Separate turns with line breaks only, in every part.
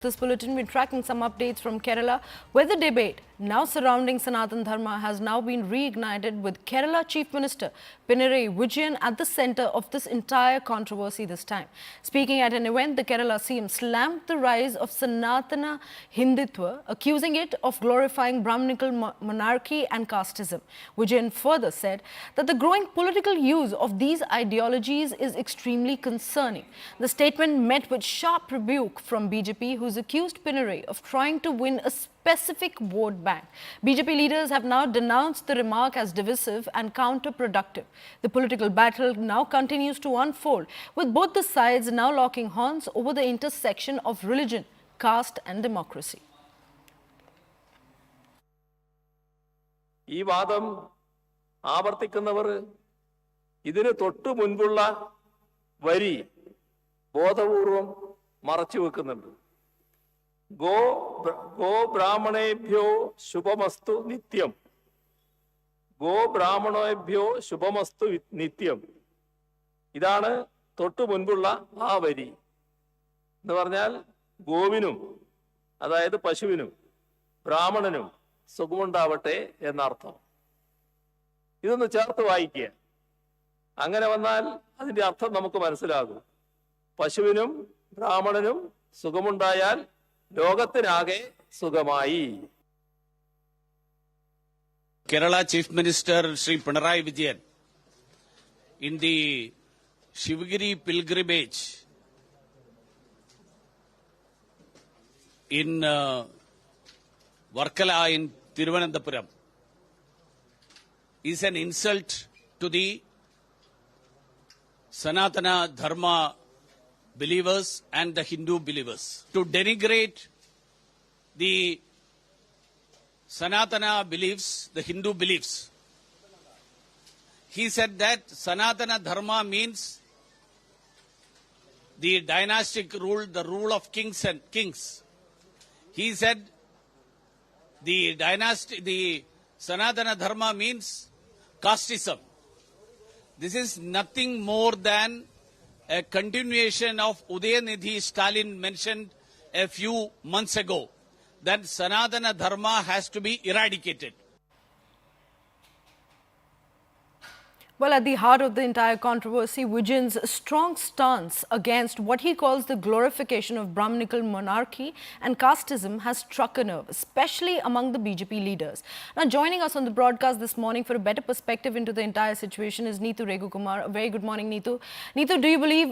This bulletin, we're tracking some updates from Kerala, where the debate now surrounding Sanatan Dharma has now been reignited, with Kerala Chief Minister Pinarayi Vijayan at the centre of this entire controversy this time. Speaking at an event, the Kerala CM slammed the rise of Sanatana Hindutva, accusing it of glorifying Brahminical monarchy and casteism. Vijayan further said that the growing political use of these ideologies is extremely concerning. The statement met with sharp rebuke from BJP, who's accused Pinarayi of trying to win a specific vote bank. BJP leaders have now denounced the remark as divisive and counterproductive. The political battle now continues to unfold, with both the sides now locking horns over the intersection of religion, caste and democracy.
ഈ വാദം ആവർത്തിക്കുന്നവർ ഇതിന് തൊട്ടു മുൻപുള്ള വരി ബോധപൂർവം മറച്ചു വെക്കുന്നുണ്ട്. Go ബ്രാഹ്മണേഭ്യോ ശുഭമസ്തു നിത്യം. ഗോ ബ്രാഹ്മണേഭ്യോ ശുഭമസ്തു നിത്യം. ഇതാണ് തൊട്ടു മുൻപുള്ള ആ വരി. എന്ന് പറഞ്ഞാൽ ഗോവിനും, അതായത് പശുവിനും, ബ്രാഹ്മണനും സുഖമുണ്ടാവട്ടെ എന്നർത്ഥം. ഇതൊന്ന് ചേർത്ത് വായിക്കുക. അങ്ങനെ വന്നാൽ അതിന്റെ അർത്ഥം നമുക്ക് മനസ്സിലാകും. പശുവിനും ബ്രാഹ്മണനും സുഖമുണ്ടായാൽ ലോകത്തിനാകെ സുഖമായി.
Kerala Chief Minister Sri Pinarayi Vijayan, in the Shivagiri pilgrimage in Varkala in Thiruvananthapuram, is an insult to the Sanatana Dharma believers and the Hindu believers. To denigrate the Sanatana beliefs, the Hindu beliefs. He said that Sanatana Dharma means the dynastic rule, the rule of kings and kings. He said the Sanatana Dharma means casteism. This is nothing more than a continuation of Udayanidhi Stalin mentioned a few months ago, that Sanatana Dharma has to be eradicated.
Well, at the heart of the entire controversy, Vijayan's strong stance against what he calls the glorification of Brahminical monarchy and casteism has struck a nerve, especially among the BJP leaders. Now, joining us on the broadcast this morning for a better perspective into the entire situation is Neetu Raghukumar. A very good morning, Neetu. Neetu, do you believe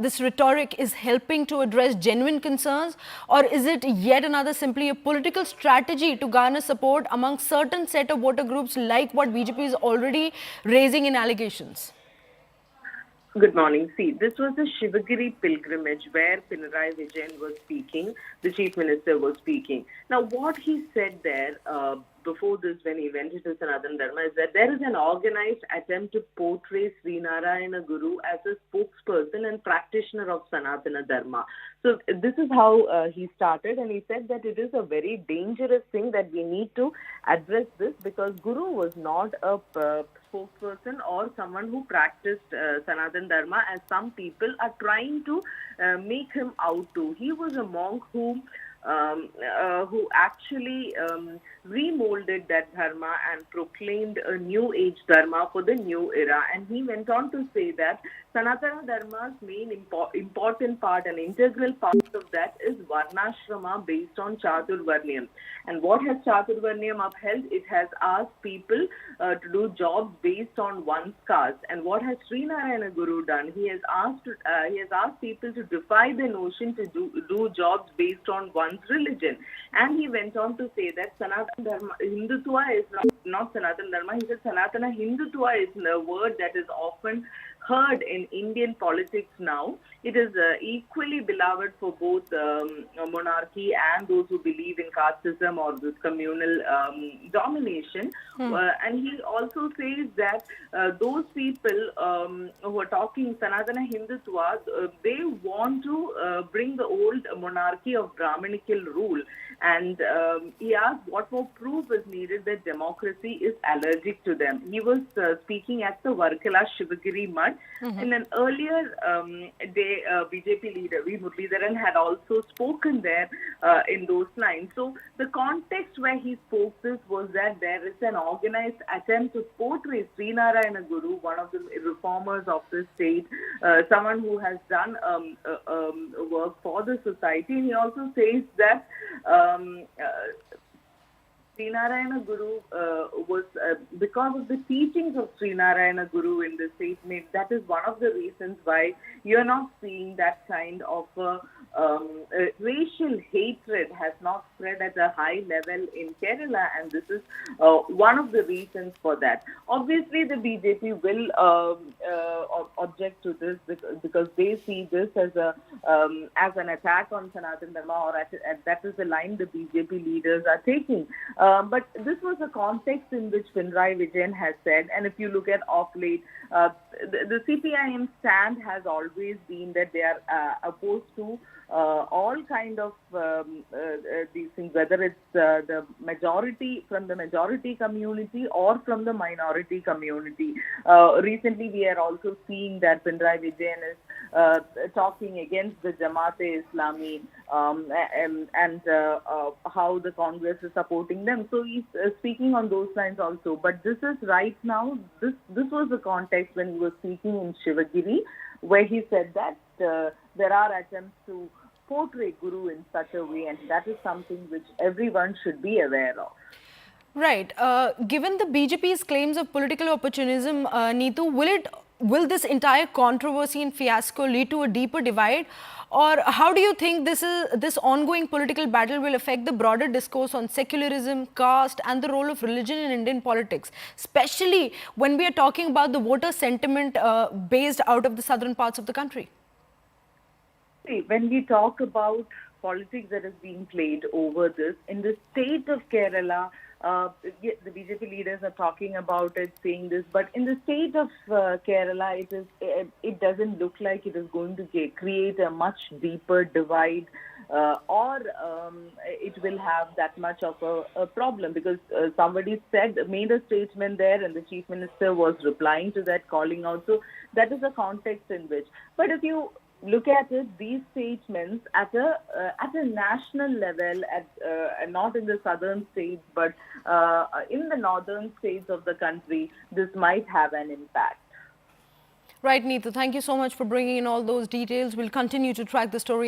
this rhetoric is helping to address genuine concerns, or is it yet another simply a political strategy to garner support among certain set of voter groups, like what BJP is already raising in allegations?
Good morning. See, this was a Shivagiri pilgrimage where Pinarayi Vijayan was speaking, the Chief Minister was speaking. Now, what he said there before this, when he went into Sanatana Dharma, is that there is an organized attempt to portray Srinarayana Guru as a spokesperson and practitioner of Sanatana Dharma. So this is how he started, and he said that it is a very dangerous thing, that we need to address this, because Guru was not a spokesperson or someone who practiced Sanatana Dharma, as some people are trying to make him out to. He was a monk who actually remolded that dharma and proclaimed a new age dharma for the new era. And he went on to say that Sanatana Dharma's main important part and integral part of that is Varnashrama based on Chaturvarnyam. And what has Chaturvarnyam upheld? It has asked people to do jobs based on one's caste. And what has Srinarayana Guru done? He has asked people to defy the notion to do jobs based on one's religion. And he went on to say that Sanatana Dharma, Hindutva is not Sanatana Dharma. He said Sanatana Hindutva is a word that is often heard in Indian politics now. It is equally beloved for both monarchy and those who believe in casteism or this communal domination. And he also says that those people who are talking Sanatana Hindutva, they want to bring the old monarchy of Brahminical rule. And he asked what more proof is needed that democracy is allergic to them. He was speaking at the Varkala Shivagiri Mutt, that. In an earlier day, BJP leader V. Muralidharan had also spoken there in those lines. So the context where he spoke this was that there is an organized attempt to portray Srinarayana Guru, one of the reformers of the state, someone who has done work for the society. And he also says that Srinarayana Guru was, because of the teachings of Srinarayana Guru in the state, that is one of the reasons why you're not seeing that kind of racial hatred has not spread at a high level in Kerala, and this is one of the reasons for that. Obviously, the BJP will object to this because they see this as an attack on Sanatana Dharma, or that is the line the BJP leaders are taking. But this was a context in which Pinarayi Vijayan has said, and if you look at off late, the CPIM stand has always been that they are opposed to all kind of these things, whether it's the majority, from the majority community or from the minority community. Recently, we are also seeing that Pinarayi Vijayan is talking against the Jamaat-e-Islami and how the Congress is supporting them. So he's speaking on those lines also. But this is right now, this was the context when he was speaking in Shivagiri, where he said that there are attempts to portray Guru in such a way, and that is something which everyone should be aware of.
Right. Given the BJP's claims of political opportunism, Neetu, will this entire controversy and fiasco lead to a deeper divide? Or how do you think this ongoing political battle will affect the broader discourse on secularism, caste, and the role of religion in Indian politics, especially when we are talking about the voter sentiment based out of the southern parts of the country?
See, when we talk about politics that is being played over this, in the state of Kerala, the BJP leaders are talking about it, saying this, but in the state of Kerala, it doesn't look like it is going to create a much deeper divide, or it will have that much of a problem, because somebody made a statement there, and the chief minister was replying to that, calling out. So that is the context in which. But if you look at it, these statements at a national level, not in the southern states, but in the northern states of the country, this might have an impact.
Right, Neetu. Thank you so much for bringing in all those details. We'll continue to track the story.